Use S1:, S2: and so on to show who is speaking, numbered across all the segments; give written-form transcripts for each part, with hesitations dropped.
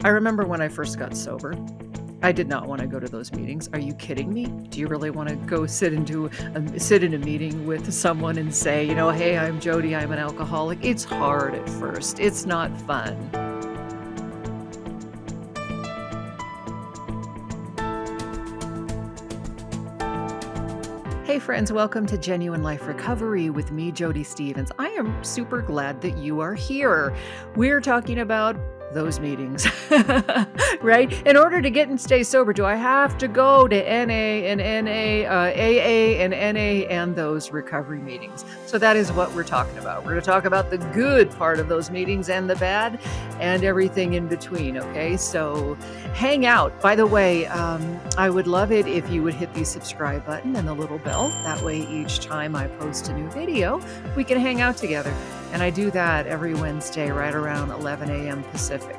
S1: I remember when I first got sober, I did not want to go to those meetings. Are you kidding me? Do you really want to go sit in a meeting with someone and say, hey, I'm Jodie, I'm an alcoholic? It's hard at first. It's not fun. Hey friends, welcome to Genuine Life Recovery with me, Jodie Stevens. I am super glad that you are here. We're talking about those meetings, right? In order to get and stay sober, do I have to go to AA and NA and those recovery meetings? So that is what we're talking about. We're going to talk about the good part of those meetings and the bad and everything in between, okay? So hang out. By the way, I would love it if you would hit the subscribe button and the little bell. That way, each time I post a new video, we can hang out together. And I do that every Wednesday right around 11 a.m. Pacific.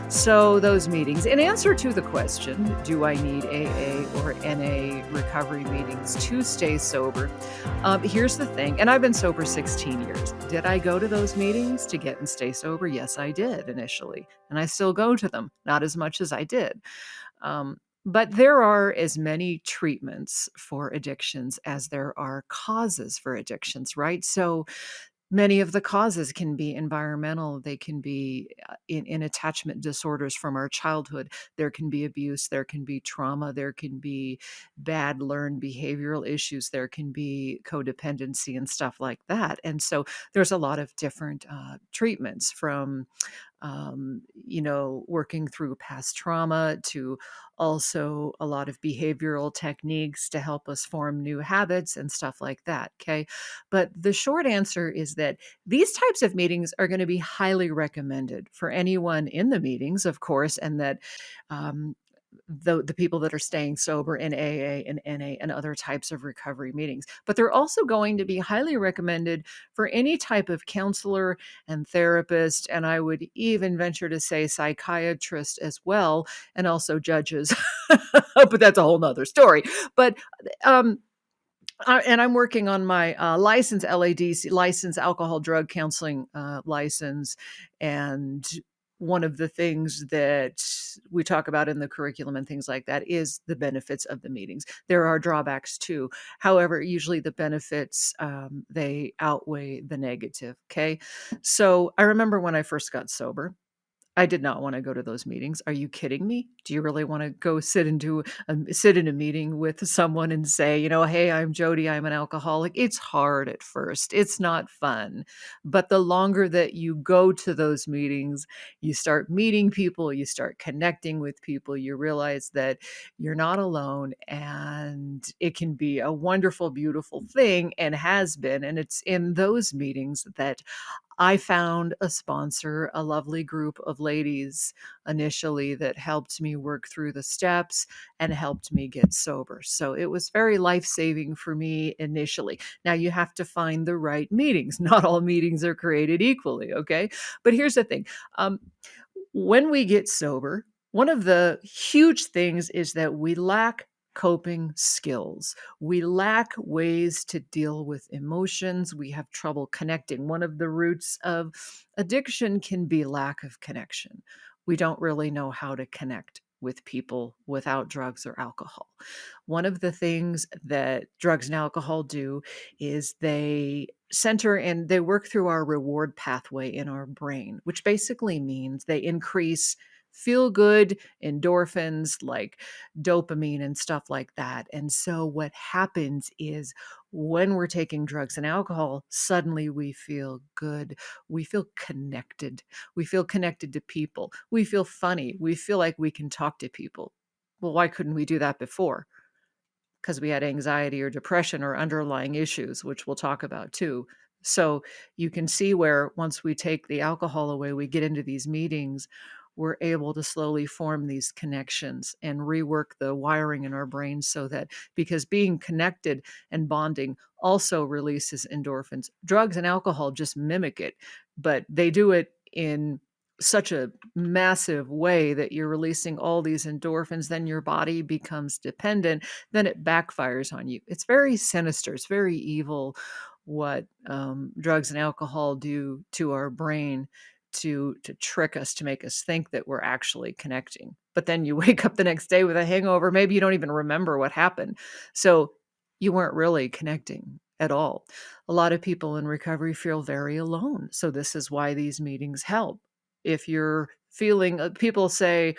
S1: So those meetings. In answer to the question, do I need AA or NA recovery meetings to stay sober? Here's the thing, and I've been sober 16 years. Did I go to those meetings to get and stay sober? Yes, I did initially. And I still go to them, not as much as I did. But there are as many treatments for addictions as there are causes for addictions, right? So many of the causes can be environmental. They can be in attachment disorders from our childhood. There can be abuse. There can be trauma. There can be bad learned behavioral issues. There can be codependency and stuff like that. And so there's a lot of different treatments from working through past trauma to also a lot of behavioral techniques to help us form new habits and stuff like that. Okay. But the short answer is that these types of meetings are going to be highly recommended for anyone in the meetings, of course, and that um, the people that are staying sober in AA and NA and other types of recovery meetings. But they're also going to be highly recommended for any type of counselor and therapist, and I would even venture to say psychiatrist as well, and also judges. But that's a whole nother story. But and I'm working on my license, LADC, license alcohol drug counseling license. And one of the things that we talk about in the curriculum and things like that is the benefits of the meetings. There are drawbacks too. However, usually the benefits, they outweigh the negative. Okay. So I remember when I first got sober, I did not want to go to those meetings. Are you kidding me? Do you really want to go sit in a meeting with someone and say, hey, I'm Jodie, I'm an alcoholic? It's hard at first. It's not fun. But the longer that you go to those meetings, you start meeting people, you start connecting with people, you realize that you're not alone, and it can be a wonderful, beautiful thing, and has been. And it's in those meetings that I found a sponsor, a lovely group of ladies initially that helped me work through the steps and helped me get sober. So it was very life-saving for me initially. Now you have to find the right meetings. Not all meetings are created equally, okay? But here's the thing. When we get sober, one of the huge things is that we lack coping skills. We lack ways to deal with emotions. We have trouble connecting. One of the roots of addiction can be lack of connection. We don't really know how to connect with people without drugs or alcohol. One of the things that drugs and alcohol do is they center and they work through our reward pathway in our brain, which basically means they increase feel good endorphins like dopamine and stuff like that. And so what happens is when we're taking drugs and alcohol, suddenly we feel good. We feel connected. We feel connected to people. We feel funny. We feel like we can talk to people. Well, why couldn't we do that before? Because we had anxiety or depression or underlying issues, which we'll talk about too. So you can see where once we take the alcohol away, we get into these meetings, we're able to slowly form these connections and rework the wiring in our brains so that because being connected and bonding also releases endorphins. Drugs and alcohol just mimic it, but they do it in such a massive way that you're releasing all these endorphins, then your body becomes dependent, then it backfires on you. It's very sinister. It's very evil what drugs and alcohol do to our brain to trick us, to make us think that we're actually connecting. But then you wake up the next day with a hangover. Maybe you don't even remember what happened. So you weren't really connecting at all. A lot of people in recovery feel very alone. So this is why these meetings help. If you're feeling, people say,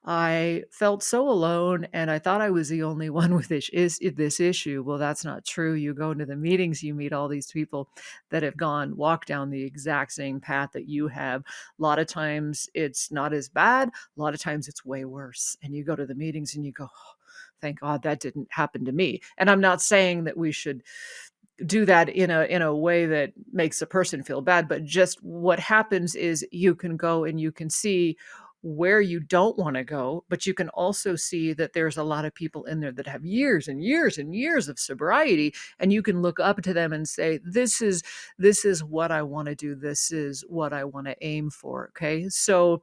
S1: I felt so alone and I thought I was the only one with this issue. Well, that's not true. You go into the meetings, you meet all these people that have walked down the exact same path that you have. A lot of times it's not as bad. A lot of times it's way worse. And you go to the meetings and you go, oh, thank God that didn't happen to me. And I'm not saying that we should do that in a way that makes a person feel bad, but just what happens is you can go and you can see where you don't want to go, but you can also see that there's a lot of people in there that have years and years and years of sobriety, and you can look up to them and say, this is what I want to do, this is what I want to aim for. Okay, so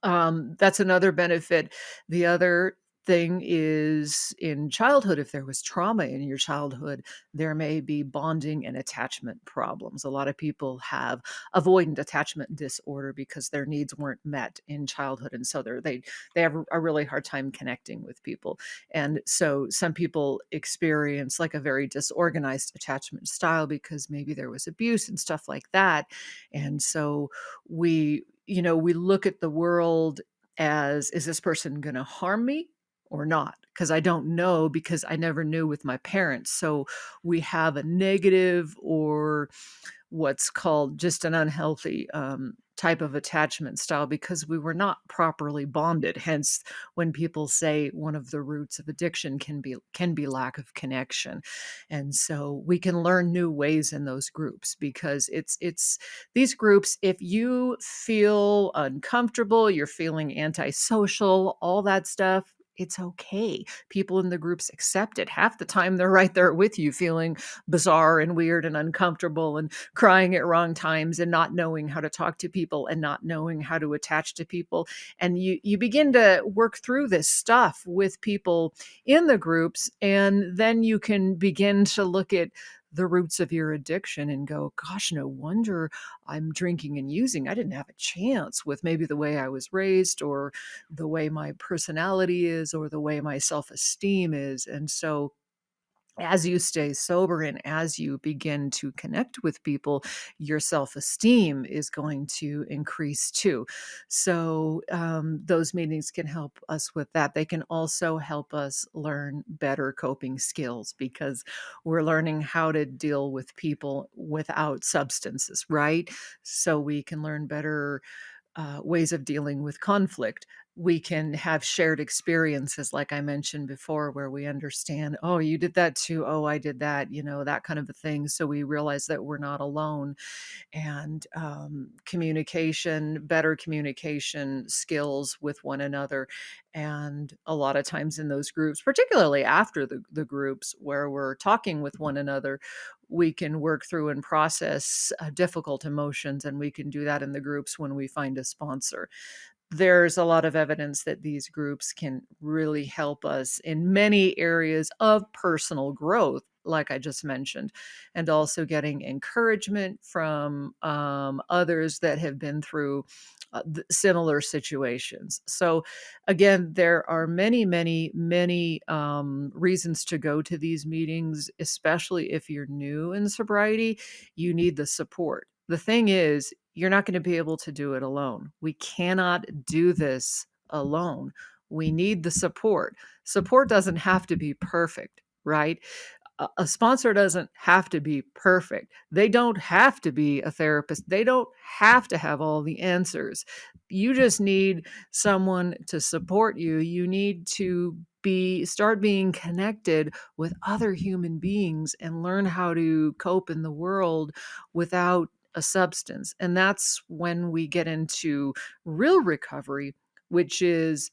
S1: that's another benefit. The other thing is, in childhood, if there was trauma in your childhood, there may be bonding and attachment problems. A lot of people have avoidant attachment disorder because their needs weren't met in childhood, and so they have a really hard time connecting with people. And so some people experience like a very disorganized attachment style because maybe there was abuse and stuff like that. And so we look at the world as, is this person going to harm me or not? Because I don't know, because I never knew with my parents. So we have a negative, or what's called just an unhealthy type of attachment style, because we were not properly bonded. Hence, when people say one of the roots of addiction can be lack of connection. And so we can learn new ways in those groups, because it's these groups, if you feel uncomfortable, you're feeling antisocial, all that stuff, it's okay. People in the groups accept it. Half the time they're right there with you, feeling bizarre and weird and uncomfortable and crying at wrong times and not knowing how to talk to people and not knowing how to attach to people. And you begin to work through this stuff with people in the groups, and then you can begin to look at the roots of your addiction and go, gosh, no wonder I'm drinking and using. I didn't have a chance with maybe the way I was raised, or the way my personality is, or the way my self-esteem is. And so as you stay sober and as you begin to connect with people, your self-esteem is going to increase too. So those meetings can help us with that. They can also help us learn better coping skills, because we're learning how to deal with people without substances, right? So we can learn better ways of dealing with conflict. We can have shared experiences, like I mentioned before, where we understand, oh, you did that too. Oh, I did that, that kind of a thing. So we realize that we're not alone. And better communication skills with one another. And a lot of times in those groups, particularly after the groups where we're talking with one another, we can work through and process difficult emotions. And we can do that in the groups when we find a sponsor. There's a lot of evidence that these groups can really help us in many areas of personal growth, like I just mentioned, and also getting encouragement from others that have been through similar situations. So, again, there are many, many, many reasons to go to these meetings, especially if you're new in sobriety. You need the support. The thing is, you're not going to be able to do it alone. We cannot do this alone. We need the support. Support doesn't have to be perfect, right? A sponsor doesn't have to be perfect. They don't have to be a therapist. They don't have to have all the answers. You just need someone to support you. You need to start being connected with other human beings and learn how to cope in the world without a substance. And that's when we get into real recovery, which is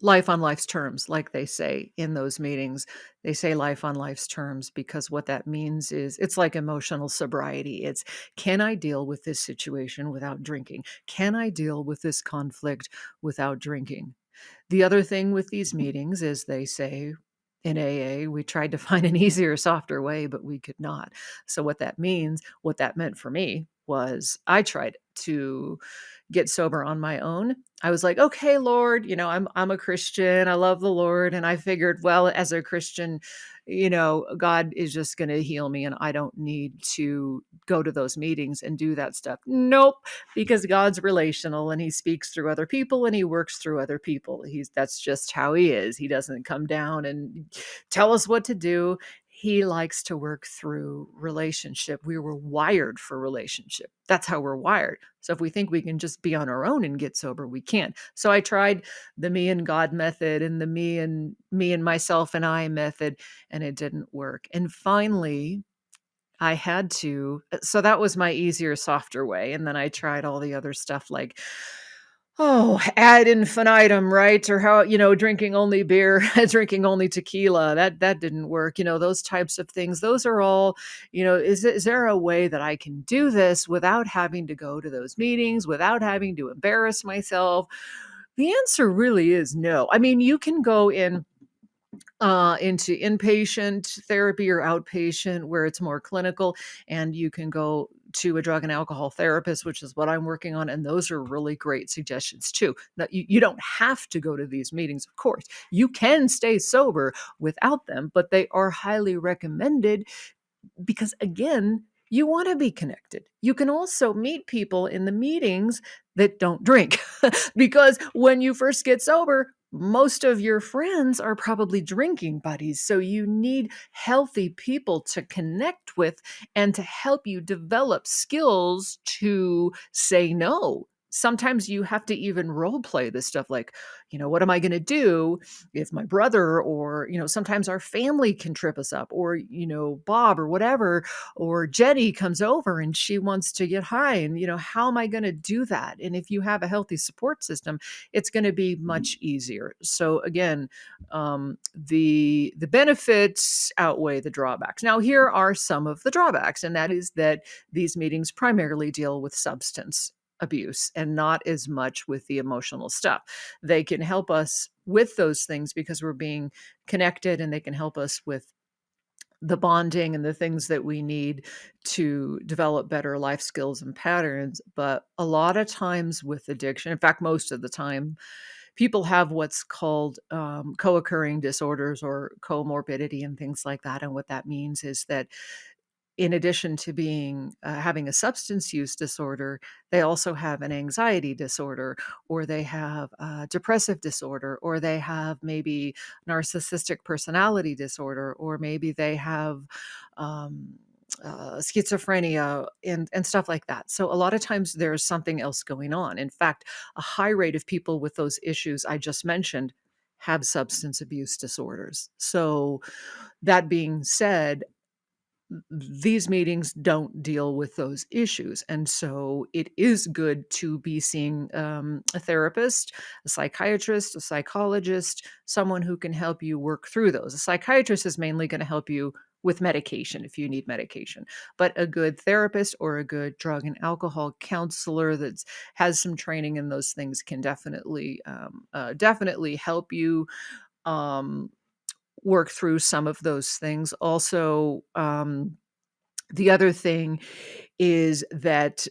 S1: life on life's terms, like they say in those meetings. They say life on life's terms because what that means is, it's like emotional sobriety. It's, can I deal with this situation without drinking? Can I deal with this conflict without drinking? The other thing with these meetings is, they say in AA, we tried to find an easier, softer way, but we could not. So what that meant for me was I tried to get sober on my own. I was like, okay, Lord, I'm a Christian. I love the Lord. And I figured, well, as a Christian, God is just going to heal me and I don't need to go to those meetings and do that stuff. Nope, because God's relational and he speaks through other people and he works through other people. That's just how he is. He doesn't come down and tell us what to do. He likes to work through relationship. We were wired for relationship. That's how we're wired. So if we think we can just be on our own and get sober, we can't. So I tried the me and God method and the me and myself and I method, and it didn't work. And finally, I had to. So that was my easier, softer way. And then I tried all the other stuff like, ad infinitum, right? Or how, drinking only beer, drinking only tequila. That didn't work. Those types of things. Those are all, is there a way that I can do this without having to go to those meetings, without having to embarrass myself? The answer really is no. I mean, you can go into inpatient therapy or outpatient where it's more clinical, and you can go to a drug and alcohol therapist, which is what I'm working on, and those are really great suggestions too. Now, you don't have to go to these meetings, of course. You can stay sober without them, but they are highly recommended because, again, you want to be connected. You can also meet people in the meetings that don't drink because when you first get sober, most of your friends are probably drinking buddies. So you need healthy people to connect with and to help you develop skills to say no. Sometimes you have to even role play this stuff like, what am I going to do if my brother or, sometimes our family can trip us up or, Bob or whatever, or Jenny comes over and she wants to get high and, how am I going to do that? And if you have a healthy support system, it's going to be much easier. So again, the benefits outweigh the drawbacks. Now, here are some of the drawbacks, and that is that these meetings primarily deal with substance abuse and not as much with the emotional stuff. They can help us with those things because we're being connected, and they can help us with the bonding and the things that we need to develop better life skills and patterns. But a lot of times with addiction, in fact, most of the time, people have what's called co-occurring disorders or comorbidity and things like that. And what that means is that in addition to being having a substance use disorder, they also have an anxiety disorder, or they have a depressive disorder, or they have maybe narcissistic personality disorder, or maybe they have um, schizophrenia and stuff like that. So a lot of times there's something else going on. In fact, a high rate of people with those issues I just mentioned have substance abuse disorders. So that being said, these meetings don't deal with those issues. And so it is good to be seeing a therapist, a psychiatrist, a psychologist, someone who can help you work through those. A psychiatrist is mainly going to help you with medication if you need medication, but a good therapist or a good drug and alcohol counselor that has some training in those things can definitely help you um, work through some of those things. Also, the other thing is that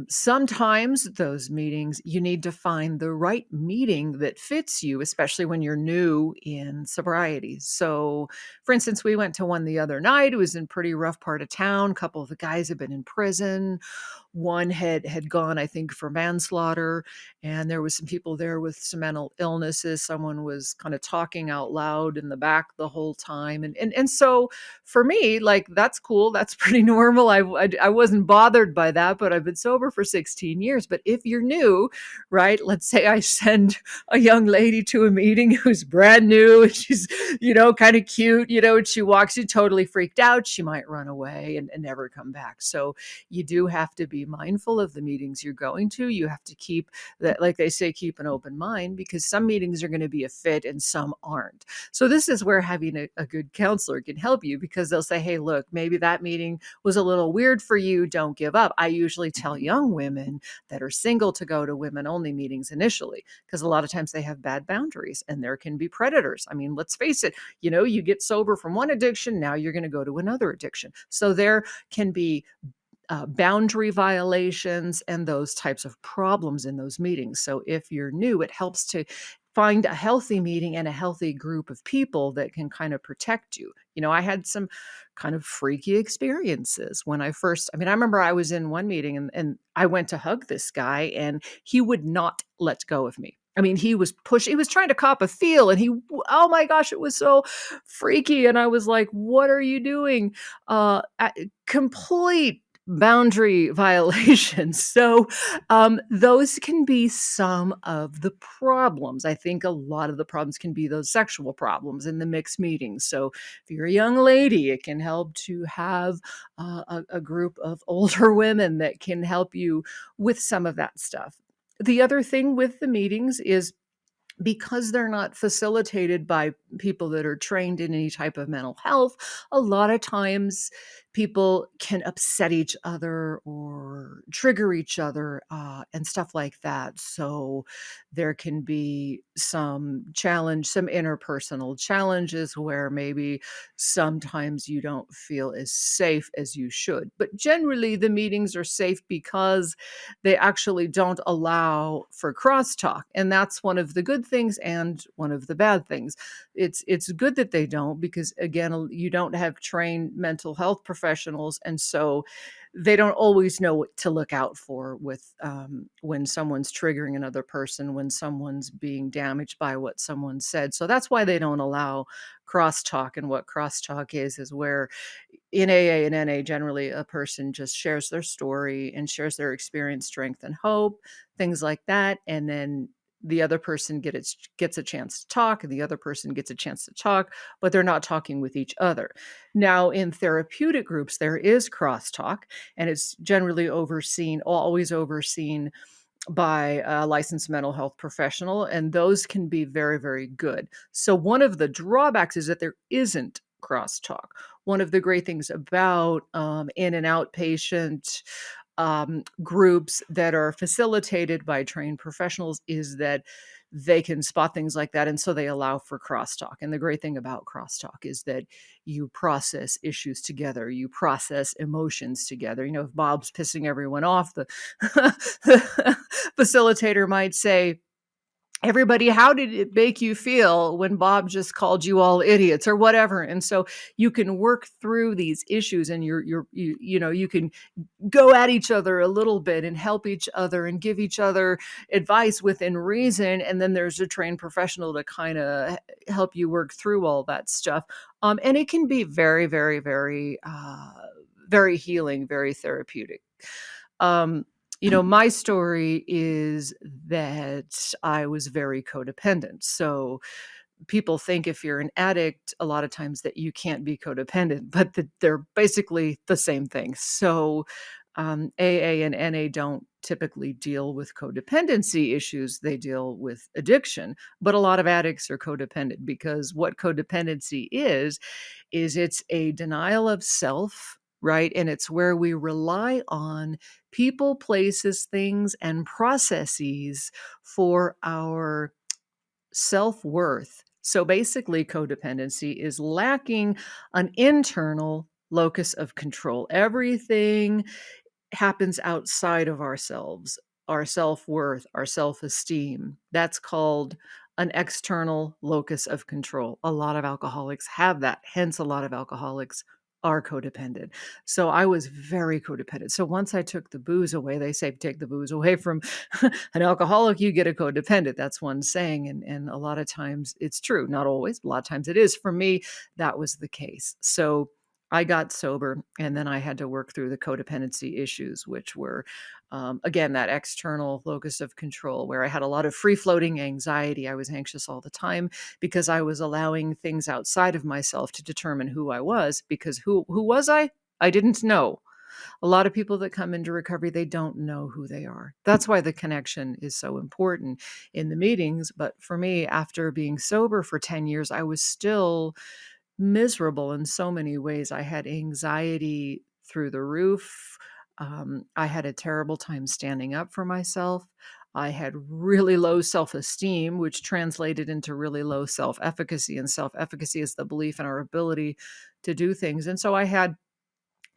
S1: sometimes those meetings, you need to find the right meeting that fits you, especially when you're new in sobriety. So, for instance, we went to one the other night. It was in a pretty rough part of town. A couple of the guys had been in prison. One had gone, I think, for manslaughter, and there was some people there with some mental illnesses. Someone was kind of talking out loud in the back the whole time, and so for me, like, that's cool. That's pretty normal. I wasn't bothered by that, but I've been sober for 16 years. But if you're new, right? Let's say I send a young lady to a meeting who's brand new and she's, kind of cute, and she walks in totally freaked out. She might run away and never come back. So you do have to be mindful of the meetings you're going to. You have to keep that, like they say, keep an open mind, because some meetings are going to be a fit and some aren't. So this is where having a good counselor can help you, because they'll say, hey, look, maybe that meeting was a little weird for you. Don't give up. I usually tell young women that are single to go to women only meetings initially, because a lot of times they have bad boundaries and there can be predators. I mean, let's face it, you get sober from one addiction, now you're going to go to another addiction. So there can be boundary violations and those types of problems in those meetings. So if you're new, it helps to find a healthy meeting and a healthy group of people that can kind of protect you. I had some kind of freaky experiences when I remember I was in one meeting and I went to hug this guy and he would not let go of me. He was trying to cop a feel and oh my gosh, it was so freaky. And I was like, what are you doing? Complete boundary violations. So those can be some of the problems. I think a lot of the problems can be those sexual problems in the mixed meetings. So if you're a young lady, it can help to have a group of older women that can help you with some of that stuff. The other thing with the meetings is because they're not facilitated by people that are trained in any type of mental health, a lot of times people can upset each other or trigger each other and stuff like that. So there can be some interpersonal challenges where maybe sometimes you don't feel as safe as you should. But generally, the meetings are safe because they actually don't allow for crosstalk. And that's one of the good things and one of the bad things. It's good that they don't, because again, you don't have trained mental health professionals, and so they don't always know what to look out for with when someone's triggering another person, when someone's being damaged by what someone said. So that's why they don't allow crosstalk. And what crosstalk is where in AA and NA, generally a person just shares their story and shares their experience, strength, and hope, things like that. And then the other person gets a chance to talk, and the other person gets a chance to talk, but they're not talking with each other. Now, in therapeutic groups, there is crosstalk, and it's generally always overseen by a licensed mental health professional, and those can be very, very good. So one of the drawbacks is that there isn't crosstalk. One of the great things about in and outpatient groups that are facilitated by trained professionals is that they can spot things like that, and so they allow for crosstalk. And the great thing about crosstalk is that you process issues together, you process emotions together. If Bob's pissing everyone off, the facilitator might say, everybody, how did it make you feel when Bob just called you all idiots or whatever? And so you can work through these issues, and you can go at each other a little bit and help each other and give each other advice within reason. And then there's a trained professional to kind of help you work through all that stuff. And it can be very, very, very, very healing, very therapeutic. My story is that I was very codependent. So people think if you're an addict, a lot of times that you can't be codependent, but that they're basically the same thing. So AA and NA don't typically deal with codependency issues. They deal with addiction. But a lot of addicts are codependent, because what codependency is it's a denial of self, right? And it's where we rely on people, places, things, and processes for our self-worth. So basically, codependency is lacking an internal locus of control. Everything happens outside of ourselves, our self-worth, our self-esteem. That's called an external locus of control. A lot of alcoholics have that. Hence, a lot of alcoholics are codependent. So I was very codependent. So once I took the booze away, they say take the booze away from an alcoholic, you get a codependent. That's one saying. And a lot of times it's true. Not always, but a lot of times it is. For me, that was the case. So I got sober, and then I had to work through the codependency issues, which were, again, that external locus of control, where I had a lot of free-floating anxiety. I was anxious all the time because I was allowing things outside of myself to determine who I was, because who was I? I didn't know. A lot of people that come into recovery, they don't know who they are. That's why the connection is so important in the meetings. But for me, after being sober for 10 years, I was still miserable in so many ways. I had anxiety through the roof. I had a terrible time standing up for myself. I had really low self-esteem, which translated into really low self-efficacy. And self-efficacy is the belief in our ability to do things. And so I had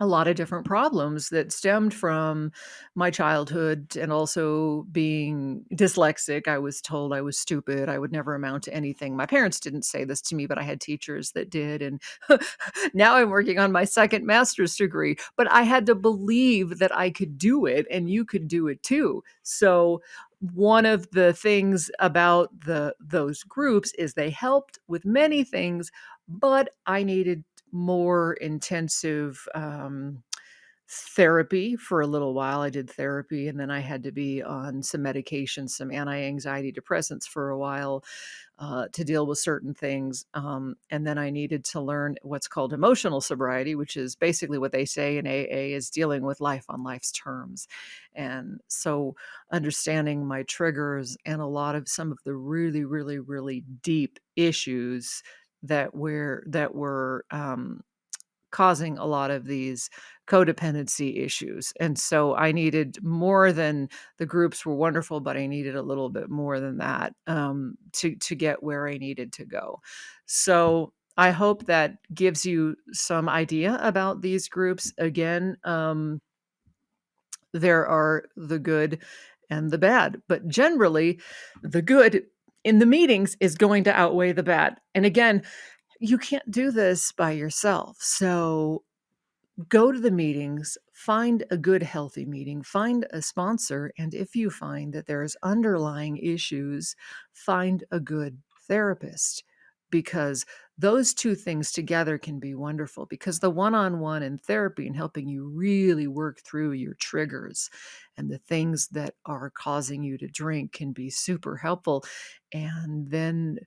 S1: a lot of different problems that stemmed from my childhood and also being dyslexic. I was told I was stupid. I would never amount to anything. My parents didn't say this to me, but I had teachers that did. And now I'm working on my second master's degree, but I had to believe that I could do it and you could do it too. So one of the things about those groups is they helped with many things, but I needed more intensive therapy for a little while. I did therapy and then I had to be on some medication, some anti-anxiety depressants for a while to deal with certain things. And then I needed to learn what's called emotional sobriety, which is basically what they say in AA is dealing with life on life's terms. And so understanding my triggers and a lot of some of the really, really, really deep issues that were causing a lot of these codependency issues. And so I needed more than the groups were wonderful, but I needed a little bit more than that to get where I needed to go. So I hope that gives you some idea about these groups. Again, there are the good and the bad, but generally the good in the meetings is going to outweigh the bad. And again, you can't do this by yourself. So go to the meetings, find a good, healthy meeting, find a sponsor. And if you find that there's underlying issues, find a good therapist, because those two things together can be wonderful, because the one-on-one in therapy and helping you really work through your triggers and the things that are causing you to drink can be super helpful. And then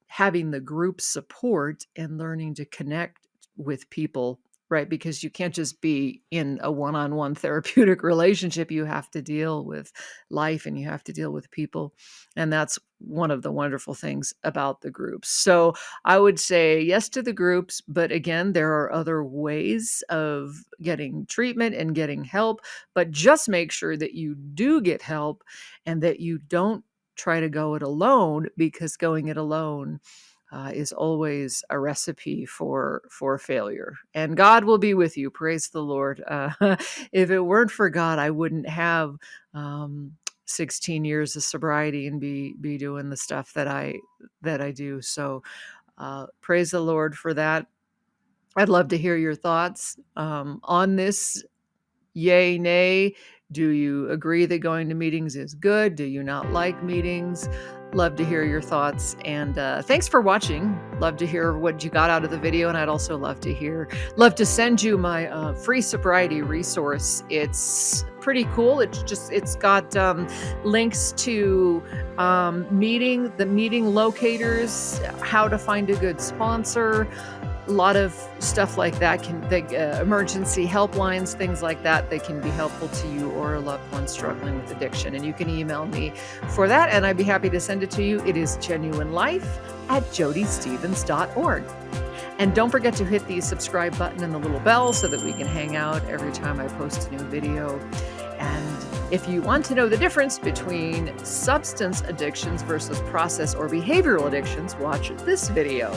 S1: having the group support and learning to connect with people, right? Because you can't just be in a one-on-one therapeutic relationship. You have to deal with life and you have to deal with people. And that's one of the wonderful things about the groups. So I would say yes to the groups, but again, there are other ways of getting treatment and getting help, but just make sure that you do get help and that you don't try to go it alone, because going it alone is always a recipe for failure. And God will be with you. Praise the Lord. If it weren't for God, I wouldn't have 16 years of sobriety and be doing the stuff that I do. So praise the Lord for that. I'd love to hear your thoughts on this. Yay, nay. Do you agree that going to meetings is good? Do you not like meetings? Love to hear your thoughts. And thanks for watching. Love to hear what you got out of the video. And I'd also love to send you my free sobriety resource. It's pretty cool. It's got links to the meeting locators, how to find a good sponsor, a lot of stuff like that, emergency helplines, things like that can be helpful to you or a loved one struggling with addiction. And you can email me for that and I'd be happy to send it to you. It is genuinelife@jodiestevens.org. And don't forget to hit the subscribe button and the little bell so that we can hang out every time I post a new video. And if you want to know the difference between substance addictions versus process or behavioral addictions, watch this video.